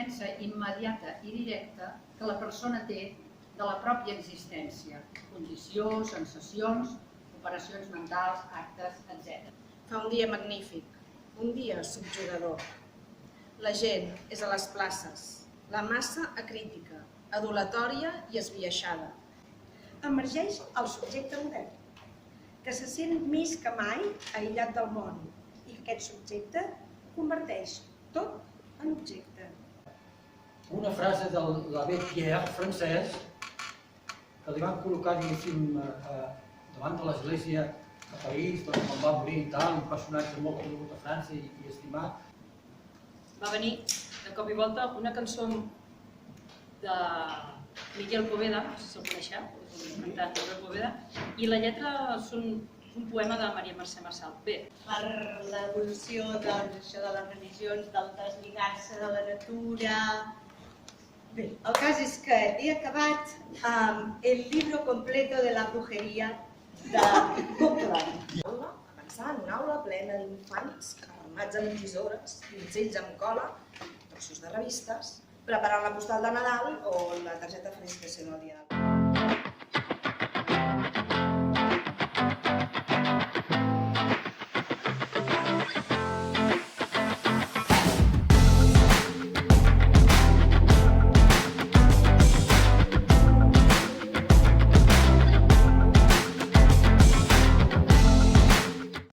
defensa immediata i directa que la persona té de la pròpia existència, condició, sensacions, operacions mentals, actes, etc. Fa un dia magnífic, un dia subjugador. La gent és a les places, la massa acrítica, adulatòria i esbiaixada. Emergeix el subjecte modern, que se sent més que mai aïllat del món i que aquest subjecte converteix tot en objecte. Una frase de l'abbé Pierre, francès, que li van col·locar, diguéssim, davant de l'església de París, quan va morir i tal, un personatge molt conegut a França i estimat. Va venir de cop i volta una cançó de Miguel Poveda, no sé si el coneixeu, és un cantant de Miguel Poveda, i la lletra és un poema de Maria Mercè Marçal. Bé, per l'evolució de les religions, del deslligar-se de la natura. Bé, el cas és que he acabat amb el libro completo de la brujeria de Copland. Avançar en una aula plena d'infants armats amb tisores, pincells amb cola, trossos de revistes, preparant la postal de Nadal o la targeta de felicitació del dia del